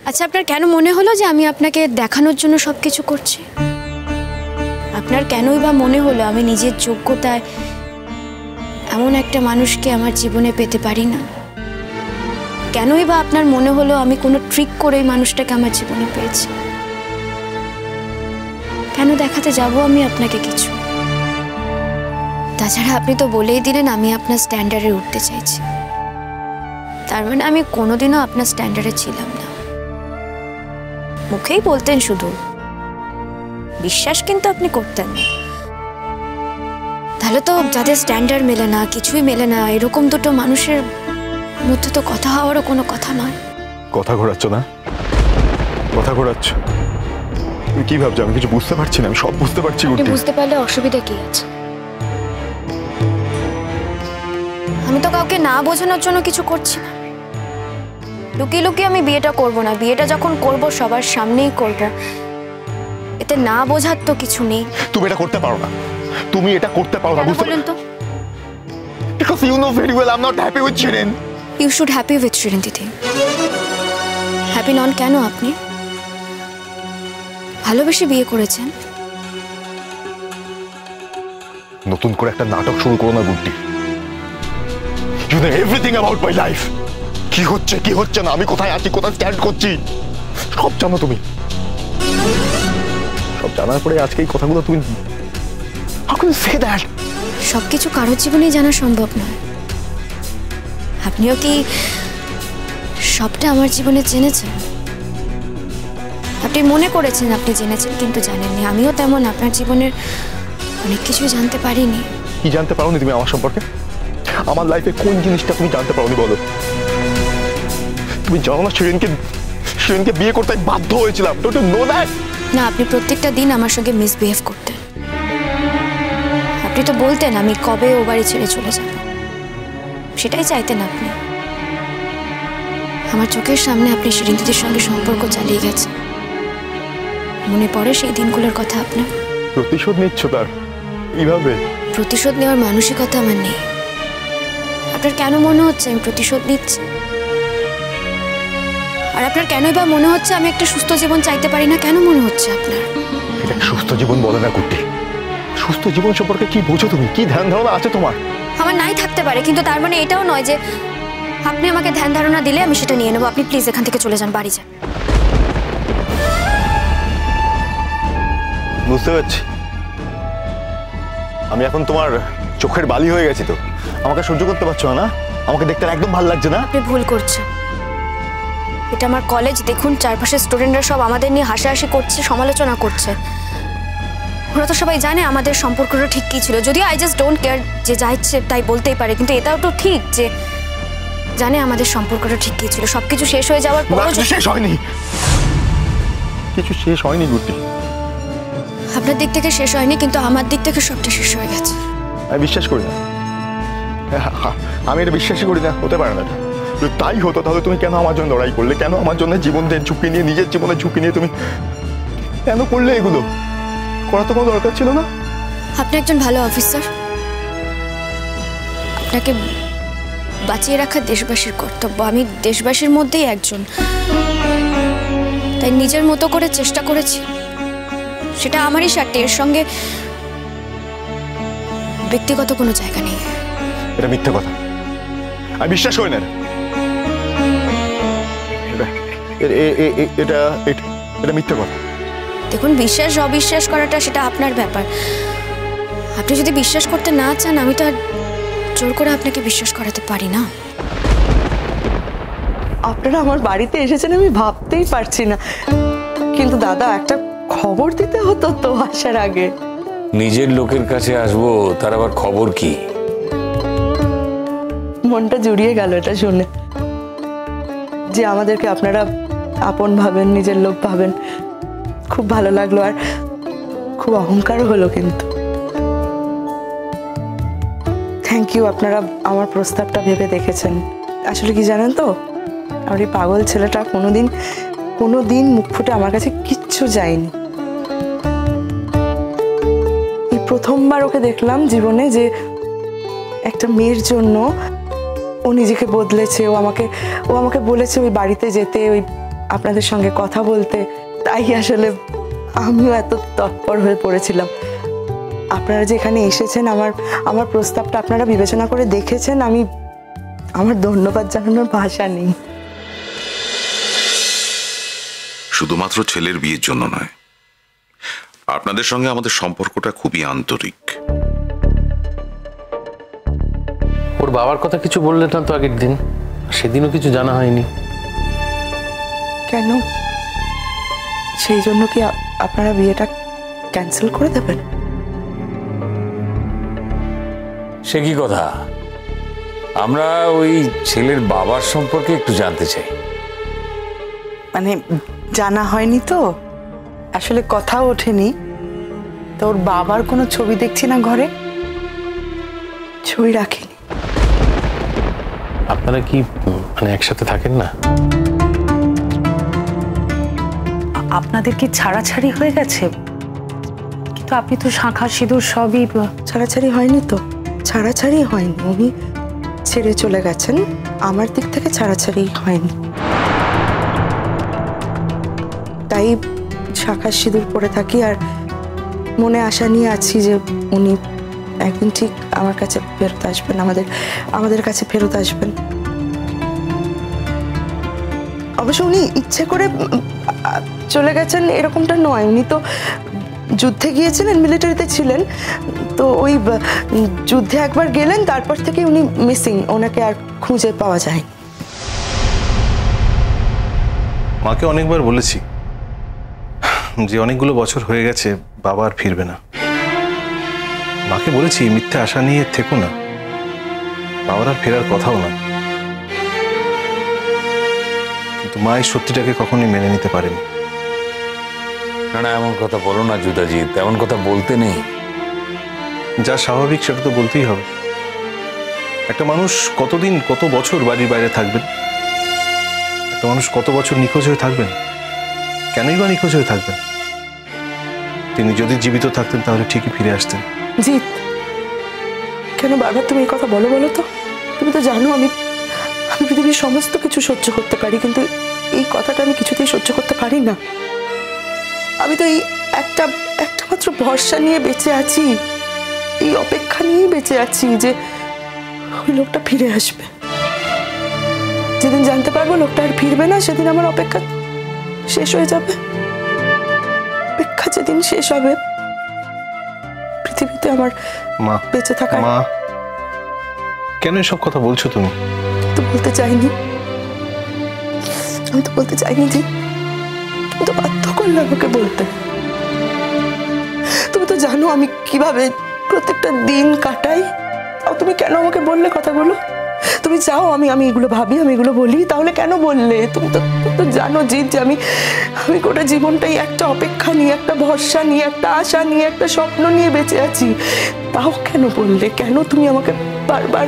আচ্ছা, আপনার কেন মনে হলো যে আমি আপনাকে দেখানোর জন্য সবকিছু করছি? আপনার কেনই বা মনে হলো আমি নিজের যোগ্যতায় এমন একটা মানুষকে আমার জীবনে পেতে পারি না? কেনই বা আপনার মনে হলো আমি কোনো ট্রিক করে এই মানুষটাকে আমার জীবনে পেয়েছি? কেন দেখাতে যাব আমি আপনাকে কিছু? তাছাড়া আপনি তো বলেই দিলেন আমি আপনার স্ট্যান্ডার্ডে উঠতে চাইছি। তার মানে আমি কোনোদিনও আপনার স্ট্যান্ডার্ডে ছিলাম না। মুখেই বলতেন শুধু, বিশ্বাস কিন্তু আপনি করতেন না। তাহলে তো যাদের স্ট্যান্ডার্ড মেলে না, কিছুই মেলে না, এরকম দুটো মানুষের মধ্যে তো কথা হওয়ারও কোনো কথা নয়। কথা ঘোরাচ্ছ না? কথা ঘোরাচ্ছ? তুমি কি ভাবছো? আমি কিছু বুঝতে পারছি না। আমি সব বুঝতে পারছি। বুঝতে পারলে অসুবিধা কি আছে? আমি তো কাউকে না বোঝানোর জন্য কিছু করছি না। লুকিয়ে লুকিয়ে আমি বিয়েটা করব না। বিয়েটা যখন করব সবার সামনেই করব। এতে না বোঝার তো কিছু নেই। তুমি এটা করতে পারো না। তুমি এটা করতে পারো না। বলেন তো? Because you know very well I'm not happy with Shirin. You should happy with Shirin দিদি। হ্যাপি নন কেন আপনি? ভালোবেসে বিয়ে করেছেন। নতুন করে একটা নাটক শুরু করো না গুড্ডি। You know everything about my life. কি হচ্ছে কি হচ্ছে না, আমি কোথায় আছি, কোথায় স্ট্যান্ড করছি, সব জানো তুমি। সব জানার পরে আজকে এই কথাগুলো তুমি how can you say that? সবকিছু কারোর জীবনেই জানা সম্ভব নয়। আপনিও কি সবটা আমার জীবনে জেনেছেন? আপনি মনে করেছেন আপনি জেনেছেন, কিন্তু জানেননি। আমিও তেমন আপনার জীবনের অনেক কিছুই জানতে পারিনি। কি জানতে পারোনি তুমি আমার সম্পর্কে? আমার লাইফে কোন জিনিসটা তুমি জানতে পারোনি বলো? তুমি জানো না শিরিনকে বিয়ে করতে বাধ্য হয়েছিলাম। Don't you know that? না, আপনি প্রত্যেকটা দিন আমার সঙ্গে মিসবিহেভ করতেন। আপনি তো বলতেন আমি কবে ও বাড়ি ছেড়ে চলে যাব, সেটাই চাইতেন আপনি। আমার চোখের সামনে আপনি শিরিন দিদির সঙ্গে সম্পর্ক চালিয়ে গেছেন। মনে পড়ে সেই দিনগুলোর কথা আপনার? প্রতিশোধ নিচ্ছ তার এইভাবে? প্রতিশোধ নেওয়ার মানসিকতা আমার নেই। আপনার কেন মনে হচ্ছে আমি প্রতিশোধ নিচ্ছি? আর আপনার কেনই বা মনে হচ্ছে আমি একটা সুস্থ জীবন চাইতে পারি না? কেন মনে হচ্ছে আপনার? এটা সুস্থ জীবন বলে না গুড্ডি। সুস্থ জীবন সম্পর্কে কি বোঝো তুমি? কি ধ্যান ধারণা আছে তোমার? আমার নাই থাকতে পারে, কিন্তু তার মানে এটাও নয় যে আপনি আমাকে ধ্যান ধারণা দিলে আমি সেটা নিয়ে নেবো। আপনি প্লিজ এখান থেকে চলে যান, বাড়ি যান। বুঝতে পারছি। আমি এখন তোমার চোখের বালি হয়ে গেছি। তো আমাকে সহ্য করতে পারছো না? আমাকে দেখতে একদম ভালো লাগছে না? আপনি ভুল করছেন। এটা আমার কলেজ, দেখুন চারপাশের স্টুডেন্টরা সব আমাদের নিয়ে হাসাহাসি করছে, সমালোচনা করছে। ওরা তো সবাই জানে আমাদের সম্পর্কটা ঠিক কি ছিল। যদিও আই জাস্ট ডোন্ট কেয়ার, যে যা ইচ্ছে তাই বলতেই পারে, কিন্তু এটাও তো ঠিক যে জানে আমাদের সম্পর্কটা ঠিক কি ছিল। সবকিছু শেষ হয়ে যাওয়ার পর শেষ হয়নি, কিছু শেষ হয়নি গুড্ডি। আপনার দিক থেকে শেষ হয়নি, কিন্তু আমার দিক থেকে সবটা শেষ হয়ে গেছে। আমি বিশ্বাস করি না। আমি এটা বিশ্বাসই করি না। হতে পারে না। যদি তাই হতো তাহলে তুমি কেন আমার জন্য লড়াই করলে? কেন আমার জন্য জীবনের ঝুঁকি নিয়ে, নিজের জীবনের ঝুঁকি নিয়ে তুমি কেন করলে এগুলো? করা তো কোনো দরকার ছিল না। আপনি একজন ভালো অফিসার। আপনাকে বাঁচিয়ে রাখা দেশবাসীর কর্তব্য। আমি দেশবাসীর মধ্যেই একজন, তাই নিজের মতো করে চেষ্টা করেছি। সেটা আমারই স্বার্থে, এর সঙ্গে ব্যক্তিগত কোনো জায়গা নেই। এটা মিথ্যে কথা। আমি বিশ্বাস করি না। এটা মিথ্যে কথা। দেখুন, বিশ্বাস অবিশ্বাস করাটা সেটা আপনার ব্যাপার। আপনি যদি বিশ্বাস করতে না চান, আমি তো আর জোর করে আপনাকে বিশ্বাস করাতে পারি না। আপনারা আমার বাড়িতে এসেছেন আমি ভাবতেই পারছি না। কিন্তু দাদা, একটা খবর দিতে হতো তো আসার আগে। নিজের লোকের কাছে আসবো, তার আবার খবর কি? মনটা জুড়িয়ে গেল এটা শুনে, যে আমাদেরকে আপনারা আপন ভাবেন, নিজের লোক ভাবেন। খুব ভালো লাগলো, আর খুব অহংকারও হলো। কিন্তু থ্যাংক ইউ, আপনারা আমার প্রস্তাবটা ভেবে দেখেছেন। আসলে কি জানেন তো, আমার এই পাগল ছেলেটা কোনোদিন মুখ ফুটে আমার কাছে কিচ্ছু যায়নি। এই প্রথমবার ওকে দেখলাম জীবনে, যে একটা মেয়ের জন্য ও নিজেকে বদলেছে। ও আমাকে বলেছে ওই বাড়িতে যেতে, ওই আপনাদের সঙ্গে কথা বলতে, তাই আসলে আমিও এত তৎপর হয়ে পড়েছিলাম। আপনারা যেখানে এসেছেন, আমার প্রস্তাবটা আপনারা বিবেচনা করে দেখেছেন, আমার ধন্যবাদ জানানোর ভাষা নেই। শুধুমাত্র ছেলের বিয়ের জন্য নয়, আপনাদের সঙ্গে আমাদের সম্পর্কটা খুবই আন্তরিক। ওর বাবার কথা কিছু বললেন না তো আগের দিন? সেদিনও কিছু জানা হয়নি কেন? সেই জন্য কি আপনারা বিয়েটা ক্যান্সেল করে দেবেন? সে কি কথা? আমরা ওই ছেলের বাবার সম্পর্কে একটু জানতে চাই। মানে জানা হয়নি তো, আসলে কথা ওঠেনি তো। ওর বাবার কোনো ছবি দেখছি না ঘরে, ছবি রাখিনি। আপনারা কি মানে একসাথে থাকেন না? আপনাদের কি ছাড়াছাড়ি হয়ে গেছে? কিন্তু আপনি তো শাঁখা সিঁদুর সবই। ছাড়াছাড়ি হয়নি তো, ছাড়াছাড়ি হয়নি। উনি ছেড়ে চলে গেছেন, আমার দিক থেকে ছাড়াছাড়ি হয়নি। তাই শাঁখা সিঁদুর পরে থাকি, আর মনে আশা নিয়ে আছি যে উনি একদিন ঠিক আমার কাছে ফেরত আসবেন, আমাদের কাছে ফেরত আসবেন। অবশ্য উনি ইচ্ছে করে চলে গেছেন এরকমটা নয়। উনি তো যুদ্ধে গিয়েছিলেন, মিলিটারিতে ছিলেন তো। ওই যুদ্ধে একবার গেলেন, তারপর থেকে উনি মিসিং, ওনাকে আর খুঁজে পাওয়া যায়। মাকে অনেকবার বলেছি যে অনেকগুলো বছর হয়ে গেছে, বাবা আর ফিরবে না। মাকে বলেছি মিথ্যে আশা নিয়ে থেকো না, বাবার আর ফেরার কথাও না। কিন্তু মা এই সত্যিটাকে কখনোই মেনে নিতে পারেনি। না না, এমন কথা বলো না জুদাজিৎ, এমন কথা বলতে নেই। যা স্বাভাবিক সেটা তো বলতেই হবে। একটা মানুষ কতদিন, কত বছর বাড়ির বাইরে থাকবেন? একটা মানুষ কত বছর নিখোঁজ হয়ে থাকবেন? কেনই বা নিখোঁজ হয়ে থাকবেন? তিনি যদি জীবিত থাকতেন তাহলে ঠিকই ফিরে আসতেন। জিৎ, কেন বারবার তুমি এই কথা বলো তো? তুমি তো জানো আমি পৃথিবীর সমস্ত কিছু সহ্য করতে পারি, কিন্তু এই কথাটা আমি কিছুতেই সহ্য করতে পারি না। আমি তো এই একটা মাত্র ভরসা নিয়ে বেঁচে আছি, এই অপেক্ষা নিয়েই বেঁচে আছি যে ওই লোকটা ফিরে আসবে। যেদিন জানতে পারবো লোকটা আর ফিরবে না, সেদিন আমার অপেক্ষা শেষ হয়ে যাবে। অপেক্ষা যেদিন শেষ হবে, পৃথিবীতে আমার মা বেঁচে থাকা। মা, কেন এসব কথা বলছো তুমি? তো বলতে চাইনি, আমি তো বলতে চাইনি যে তুমি তো বাধ্য করলে আমাকে বলতে। তুমি তো জানো আমি কিভাবে প্রত্যেকটা দিন কাটাই, আর তুমি কেন আমাকে বললে কথাগুলো? তুমি চাও আমি এগুলো ভাবি, আমি এগুলো বলি, তাহলে কেন বললে? তুমি তো জানো জিৎ যে আমি গোটা জীবনটাই একটা অপেক্ষা নিয়ে, একটা ভরসা নিয়ে, একটা আশা নিয়ে, একটা স্বপ্ন নিয়ে বেঁচে আছি। তাও কেন বললে? কেন তুমি আমাকে বারবার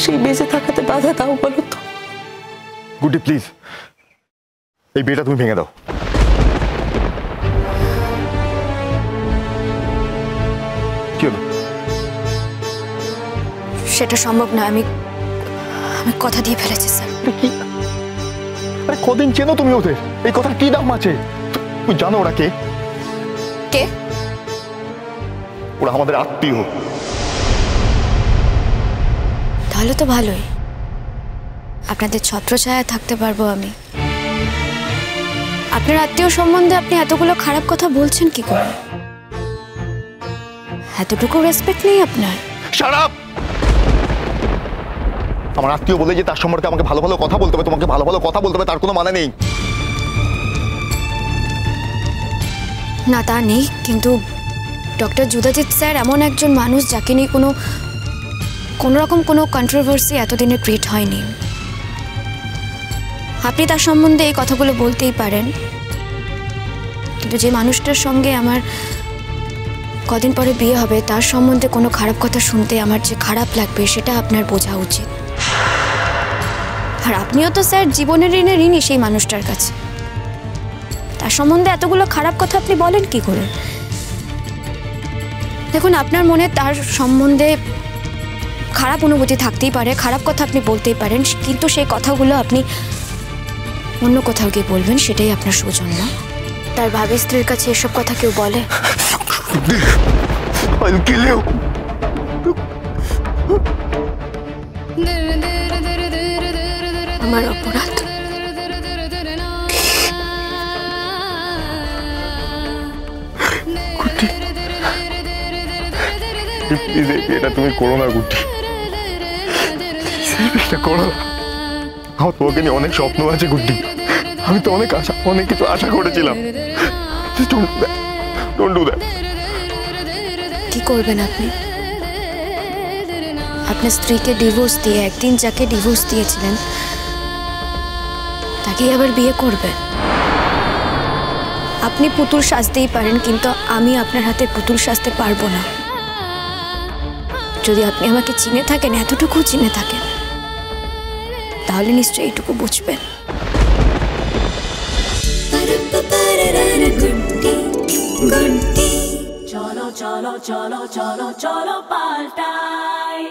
সেই বেঁচে থাকাতে বাধা দাও বলো তো? গুড্ডি প্লিজ, এই বিয়েটা তুমি ভেঙে দাও। কি হলো? সেটা সম্ভব না। আমি কথা দিয়ে ফেলেছি স্যার। আরে কদিন চেনো তুমি ওদের? এই কথার কি দাম আছে? তুমি জানো ওরা কে? কে? ওরা আমাদের আত্মীয়। তাহলে তো ভালোই, আপনাদের ছত্রছায়ায় থাকতে পারবো আমি। আপনার আত্মীয় সম্বন্ধে আপনি এতগুলো খারাপ কথা বলছেন কি করে? এতটুকু রেসপেক্ট নেই আপনার? Shut up! আমার আত্মীয় বলে যে তার সম্পর্কে আমাকে ভালো ভালো কথা বলতে হবে, তোমাকে ভালো ভালো কথা বলতে হবে, তার কোনো মানে নেই। না তা নেই, কিন্তু ডক্টর জুদাজিৎ স্যার এমন একজন মানুষ যাকে নিয়ে কোনো রকম কোনো কন্ট্রোভার্সি এতদিনে ক্রিয়েট হয়নি। আপনি তার সম্বন্ধে এই কথাগুলো বলতেই পারেন, কিন্তু যে মানুষটার সঙ্গে আমার কদিন পরে বিয়ে হবে তার সম্বন্ধে কোনো খারাপ কথা শুনতে আমার যে খারাপ লাগবে সেটা আপনার বোঝা উচিত। আর আপনিও তো স্যার জীবনের ঋণী সেই মানুষটার কাছে, তার সম্বন্ধে এতগুলো খারাপ কথা আপনি বলেন কি করে? দেখুন, আপনার মনে তার সম্বন্ধে খারাপ অনুভূতি থাকতেই পারে, খারাপ কথা আপনি বলতেই পারেন, কিন্তু সেই কথাগুলো আপনি অন্য কোথাও গিয়ে বলবেন, সেটাই আপনার সৌজন্য। তার ভাবি স্ত্রীর কাছে এসব কথা কেউ বলে? আমার অপরাধ। এটা তুমি করো না গুড্ডি, এটা করো না। আমার তোমাকে নিয়ে অনেক স্বপ্ন আছে গুড্ডি, আমি তো অনেক কিছু আশা করেছিলাম। কি করবেন আপনি? আপনার স্ত্রীকে ডিভোর্স দিয়ে একদিন যাকে ডিভোর্স দিয়েছিলেন তাকেই আবার বিয়ে করবেন? আপনি পুতুল সাজতেই পারেন, কিন্তু আমি আপনার হাতে পুতুল সাজতে পারবো না। যদি আপনি আমাকে চিনে থাকেন, এতটুকু চিনে থাকেন, তাহলে নিশ্চয়ই এইটুকু বুঝবেন। চলো চলো চলো চলো চলো পাল্টাই।